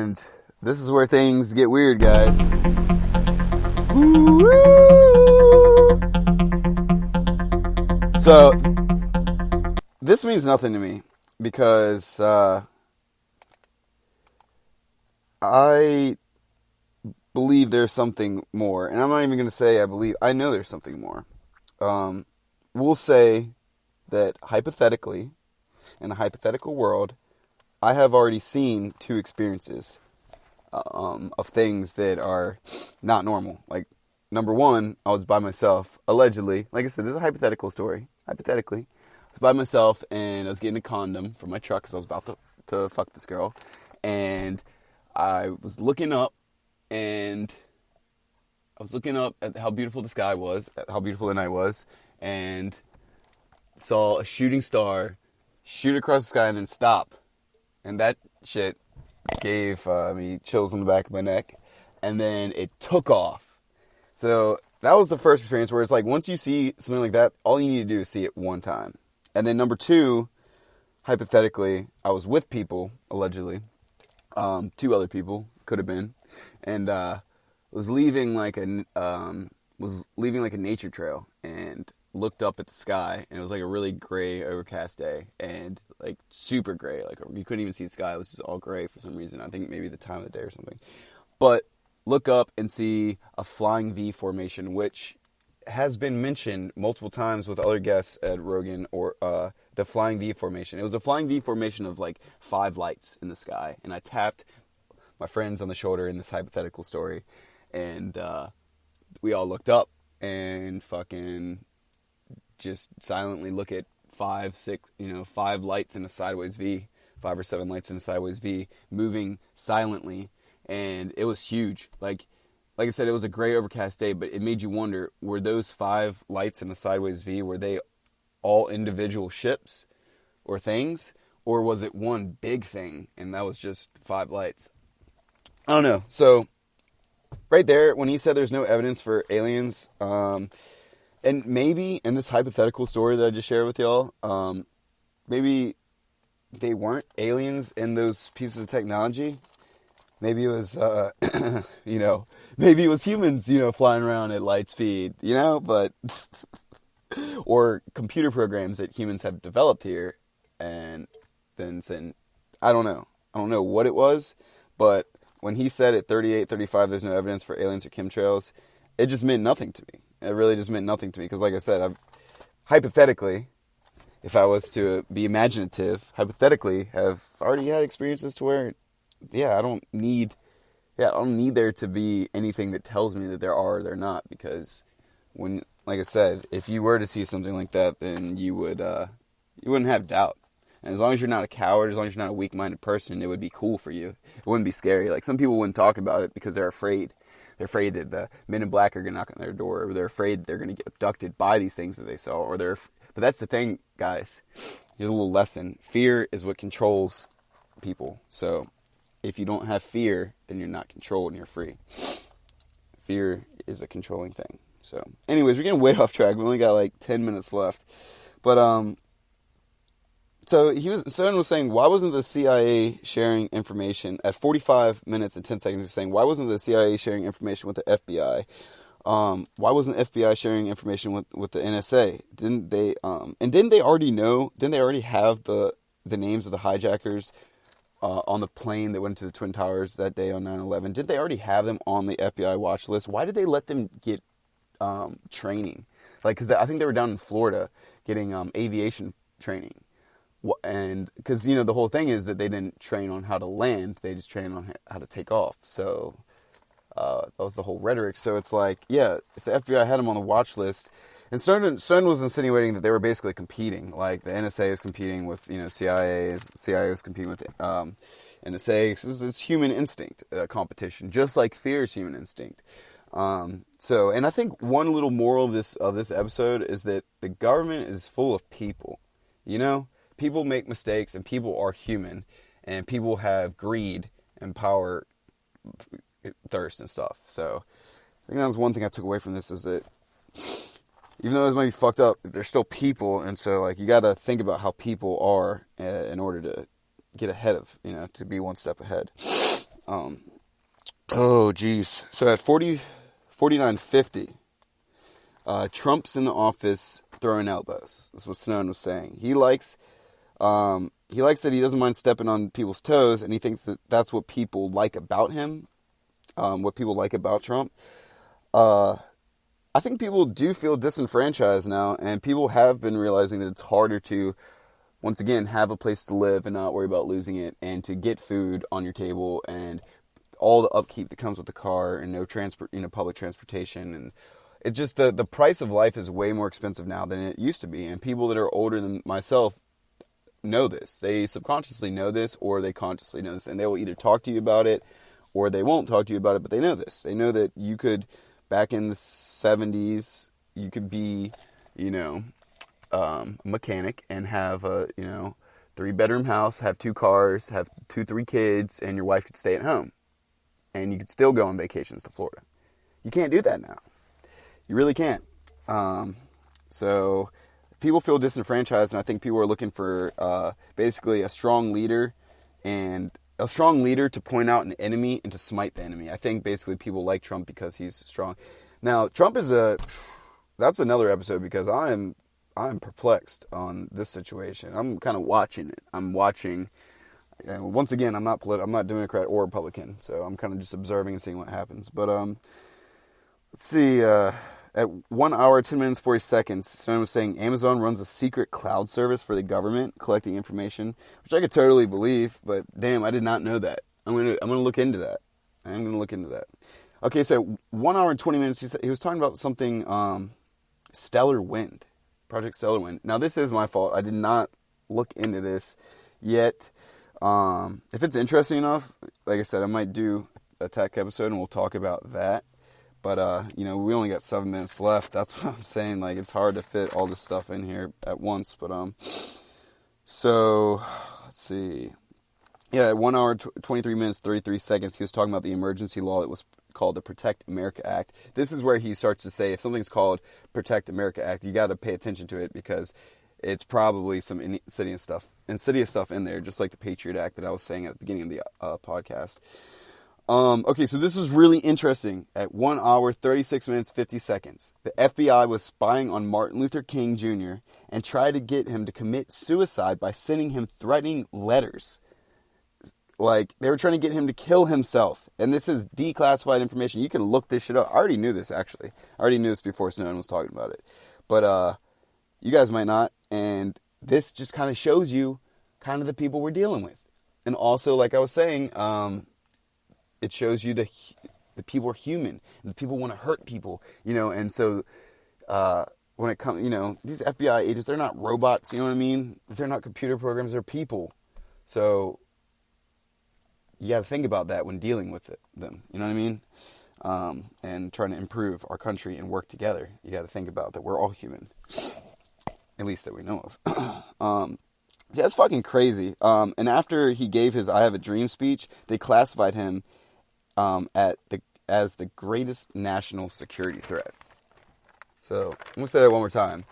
And this is where things get weird, guys. So, this means nothing to me because I believe there's something more. And I'm not even going to say I believe. I know there's something more. We'll say that hypothetically, in a hypothetical world, I have already seen two experiences of things that are not normal. Like, number one, I was by myself, allegedly. Like I said, this is a hypothetical story. Hypothetically, I was by myself, and I was getting a condom from my truck because I was about to fuck this girl. And I was looking up, and I was looking up at how beautiful the sky was, at how beautiful the night was, and saw a shooting star shoot across the sky and then stop. And that shit gave me chills on the back of my neck. And then it took off. So that was the first experience where it's like, once you see something like that, all you need to do is see it one time. And then number two, hypothetically, I was with people, allegedly. Two other people, could have been. And was leaving like a nature trail and looked up at the sky, and it was like a really gray, overcast day, and like super gray. Like, you couldn't even see the sky. It was just all gray for some reason. I think maybe the time of the day or something. But look up and see a flying V formation, which has been mentioned multiple times with other guests at Rogan, or the flying V formation. It was a flying V formation of like 5 lights in the sky, and I tapped my friends on the shoulder in this hypothetical story, and we all looked up and fucking just silently look at 5 lights in a sideways V, 5 or 7 lights in a sideways V, moving silently, and it was huge. Like I said, it was a gray, overcast day, but it made you wonder, were those 5 lights in a sideways V, were they all individual ships or things, or was it one big thing, and that was just 5 lights? I don't know. So, right there, when he said there's no evidence for aliens, and maybe in this hypothetical story that I just shared with y'all, maybe they weren't aliens in those pieces of technology. Maybe it was, maybe it was humans, flying around at light speed, but, or computer programs that humans have developed here, and then saying, I don't know what it was, but when he said at 38, 35, there's no evidence for aliens or chemtrails, it just meant nothing to me. It really just meant nothing to me. Because like I said, hypothetically, if I was to be imaginative, hypothetically, have already had experiences to where, I don't need there to be anything that tells me that there are or they're not. Because like I said, if you were to see something like that, then you wouldn't have doubt. And as long as you're not a coward, as long as you're not a weak-minded person, it would be cool for you. It wouldn't be scary. Like, some people wouldn't talk about it because they're afraid. They're afraid that the men in black are going to knock on their door, or they're afraid they're going to get abducted by these things that they saw, but that's the thing, guys. Here's a little lesson. Fear is what controls people. So, if you don't have fear, then you're not controlled and you're free. Fear is a controlling thing. So, anyways, we're getting way off track. We only got like 10 minutes left. But, so Snowden was saying, why wasn't the CIA sharing information at 45 minutes and 10 seconds? He's saying, why wasn't the CIA sharing information with the FBI? Why wasn't the FBI sharing information with the NSA? Didn't they already have the names of the hijackers on the plane that went to the Twin Towers that day on 9/11? Didn't they already have them on the FBI watch list? Why did they let them get training? Like, because I think they were down in Florida getting aviation training. And because, the whole thing is that they didn't train on how to land, they just trained on how to take off. So that was the whole rhetoric. So it's like, if the FBI had them on the watch list, and Snowden was insinuating that they were basically competing. Like, the NSA is competing with, CIA is competing with NSA. It's human instinct competition, just like fear is human instinct. And I think one little moral of this episode is that the government is full of people, People make mistakes, and people are human, and people have greed and power, thirst and stuff. So I think that was one thing I took away from this, is that even though it might be fucked up, they're still people, and so like you got to think about how people are in order to get ahead of, to be one step ahead. Oh, geez. So at 49.50, Trump's in the office throwing elbows. That's what Snowden was saying. He likes that he doesn't mind stepping on people's toes, and he thinks that that's what people like about him, what people like about Trump. I think people do feel disenfranchised now, and people have been realizing that it's harder to, once again, have a place to live and not worry about losing it, and to get food on your table, and all the upkeep that comes with the car, and no public transportation, and it just the price of life is way more expensive now than it used to be, and people that are older than myself know this. They subconsciously know this, or they consciously know this, and they will either talk to you about it, or they won't talk to you about it, but they know this. They know that you could, back in the 70s, you could be, a mechanic and have a, 3-bedroom house, have 2 cars, have 3 kids, and your wife could stay at home. And you could still go on vacations to Florida. You can't do that now. You really can't. So people feel disenfranchised, and I think people are looking for basically a strong leader, and a strong leader to point out an enemy and to smite the enemy. I think basically people like Trump because he's strong. Now, Trump is that's another episode, because I'm perplexed on this situation. I'm kind of watching it. I'm watching. And once again, I'm not Democrat or Republican, so I'm kind of just observing and seeing what happens. But let's see. At 1 hour, 10 minutes, 40 seconds, someone was saying Amazon runs a secret cloud service for the government collecting information, which I could totally believe. But damn, I did not know that. I'm gonna look into that. I'm gonna look into that. Okay, so 1 hour and 20 minutes. He was talking about something Stellar Wind, Project Stellar Wind. Now this is my fault. I did not look into this yet. If it's interesting enough, like I said, I might do a tech episode and we'll talk about that. But, we only got 7 minutes left. That's what I'm saying. Like, it's hard to fit all this stuff in here at once. But, so, let's see. Yeah, at 1 hour, 23 minutes, 33 seconds, he was talking about the emergency law that was called the Protect America Act. This is where he starts to say, if something's called Protect America Act, you got to pay attention to it, because it's probably some insidious stuff in there, just like the Patriot Act that I was saying at the beginning of the podcast. Okay, so this is really interesting. At 1 hour, 36 minutes, 50 seconds, the FBI was spying on Martin Luther King Jr. and tried to get him to commit suicide by sending him threatening letters. Like, they were trying to get him to kill himself. And this is declassified information. You can look this shit up. I already knew this, actually. I already knew this before Snowden was talking about it. But, you guys might not. And this just kind of shows you kind of the people we're dealing with. And also, like I was saying, it shows you the people are human. And the people want to hurt people, And so, when it comes, these FBI agents, they're not robots, you know what I mean? They're not computer programs, they're people. So, you got to think about that when dealing with them, you know what I mean? And trying to improve our country and work together. You got to think about that we're all human. At least that we know of. Yeah, it's fucking crazy. And after he gave his I Have a Dream speech, they classified him as the greatest national security threat. So, I'm going to say that one more time.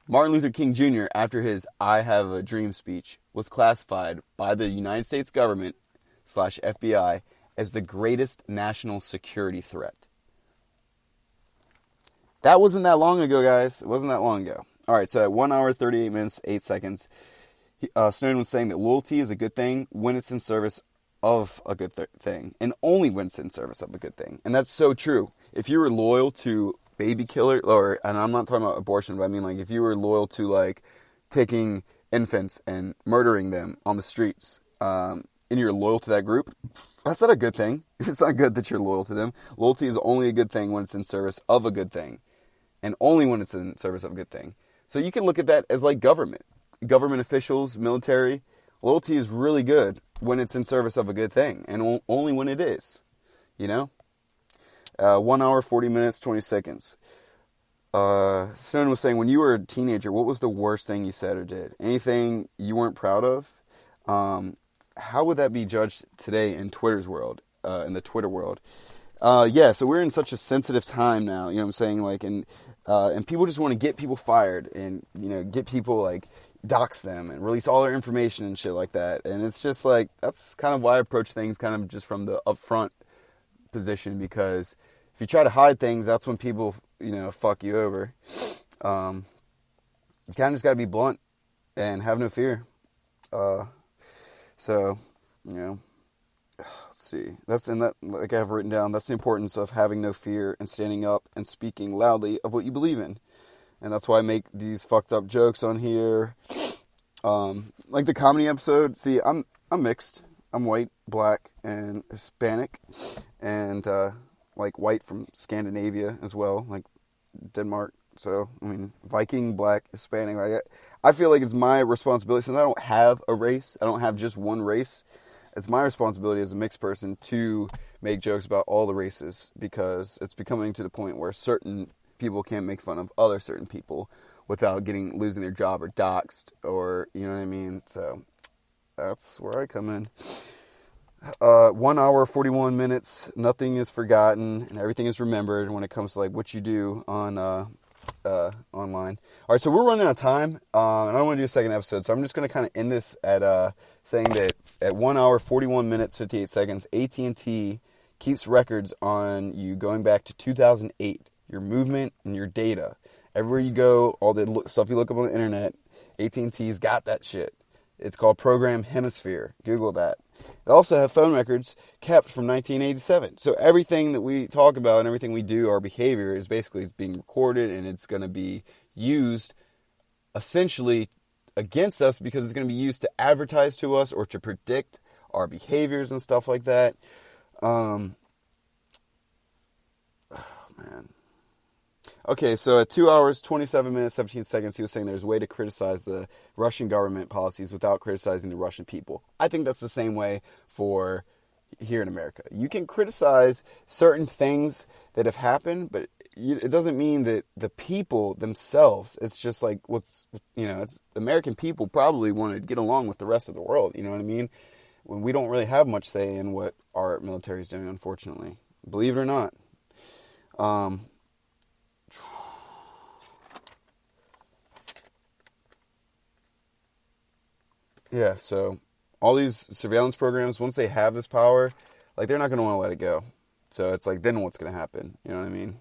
Martin Luther King Jr., after his I Have a Dream speech, was classified by the United States government / FBI as the greatest national security threat. That wasn't that long ago, guys. It wasn't that long ago. All right, so at 1 hour, 38 minutes, 8 seconds, Snowden was saying that loyalty is a good thing when it's in service of a good thing, and only when it's in service of a good thing. And that's so true. If you were loyal to baby killer, and I'm not talking about abortion, but I mean, like, if you were loyal to, like, taking infants and murdering them on the streets, and you're loyal to that group, that's not a good thing. It's not good that you're loyal to them. Loyalty is only a good thing when it's in service of a good thing, and only when it's in service of a good thing. So you can look at that as like government officials, military. Loyalty is really good when it's in service of a good thing, and only when it is, 1 hour, 40 minutes, 20 seconds. Snowden was saying, when you were a teenager, what was the worst thing you said or did? Anything you weren't proud of? How would that be judged today in Twitter's world, in the Twitter world? Yeah, so we're in such a sensitive time now, you know what I'm saying? Like, and people just want to get people fired and, get people, like, dox them and release all their information and shit like that. And it's just like, that's kind of why I approach things kind of just from the upfront position, because if you try to hide things, that's when people, fuck you over. You kind of just got to be blunt and have no fear. So, let's see. Like I have written down, that's the importance of having no fear and standing up and speaking loudly of what you believe in. And that's why I make these fucked up jokes on here. Like the comedy episode. See, I'm mixed. I'm white, black, and Hispanic. And, like white from Scandinavia as well, like Denmark. So, Viking, black, Hispanic. Like, I feel like it's my responsibility, since I don't have a race. I don't have just one race. It's my responsibility as a mixed person to make jokes about all the races, because it's becoming to the point where certain people can't make fun of other certain people without losing their job or doxxed, or, you know what I mean? So that's where I come in. 1 hour, 41 minutes, nothing is forgotten and everything is remembered when it comes to like what you do on online. All right, so we're running out of time, and I don't want to do a second episode, so I'm just going to kind of end this at saying that at 1 hour, 41 minutes, 58 seconds, AT&T keeps records on you going back to 2008, your movement and your data. Everywhere you go, all the stuff you look up on the internet, AT&T's got that shit. It's called Program Hemisphere. Google that. They also have phone records kept from 1987. So everything that we talk about and everything we do, our behavior, is basically being recorded, and it's going to be used essentially against us, because it's going to be used to advertise to us or to predict our behaviors and stuff like that. Man. Okay, so at 2 hours, 27 minutes, 17 seconds, he was saying there's a way to criticize the Russian government policies without criticizing the Russian people. I think that's the same way for here in America. You can criticize certain things that have happened, but it doesn't mean that the people themselves, it's just like it's the American people probably want to get along with the rest of the world, you know what I mean? When we don't really have much say in what our military is doing, unfortunately. Believe it or not. Yeah, so all these surveillance programs, once they have this power, like, they're not going to want to let it go. So it's like, then what's going to happen? You know what I mean?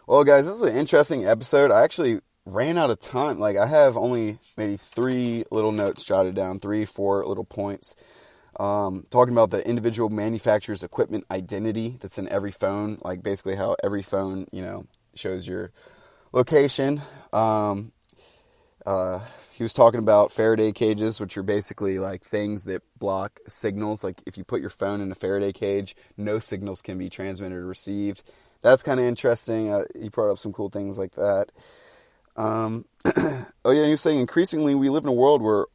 Well, guys, this was an interesting episode. I actually ran out of time. Like, I have only maybe 3 little notes jotted down, 3-4 little points. Talking about the individual manufacturer's equipment identity that's in every phone. Like, basically how every phone, shows your location. He was talking about Faraday cages, which are basically like things that block signals. Like, if you put your phone in a Faraday cage, no signals can be transmitted or received. That's kind of interesting. He brought up some cool things like that. Oh yeah, and he was saying increasingly we live in a world where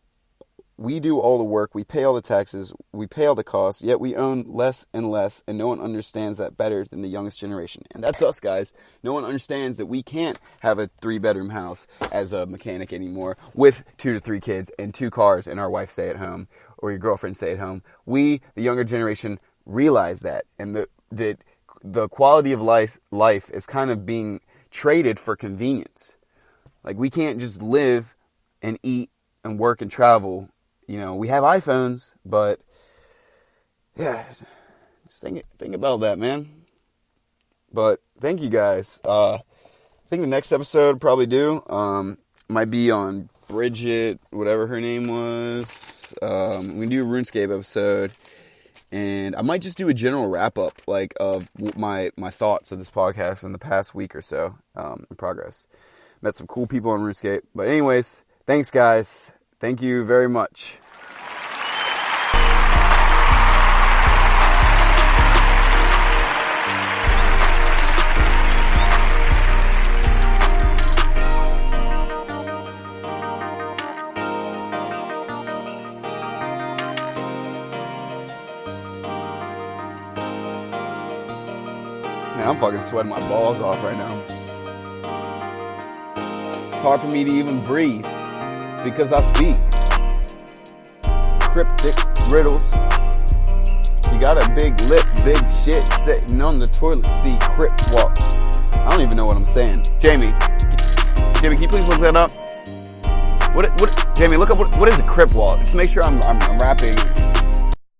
we do all the work, we pay all the taxes, we pay all the costs, yet we own less and less, and no one understands that better than the youngest generation. And that's us, guys. No one understands that we can't have a 3-bedroom house as a mechanic anymore with 2 to 3 kids and 2 cars and our wife stay at home, or your girlfriend stay at home. We, the younger generation, realize that, and that the quality of life is kind of being traded for convenience. Like, we can't just live and eat and work and travel. We have iPhones, but yeah, just think about that, man. But thank you guys. I think the next episode I'll probably do might be on Bridget, whatever her name was. We do a RuneScape episode, and I might just do a general wrap up, like, of my thoughts of this podcast in the past week or so in progress. Met some cool people on RuneScape. But anyways, thanks, guys. Thank you very much. Man, I'm fucking sweating my balls off right now. It's hard for me to even breathe because I speak cryptic riddles. You got a big lip, big shit sitting on the toilet seat, crip walk. I don't even know what I'm saying. Jamie, can you please look that up? Jamie, look up what is a crip walk? Just make sure I'm rapping.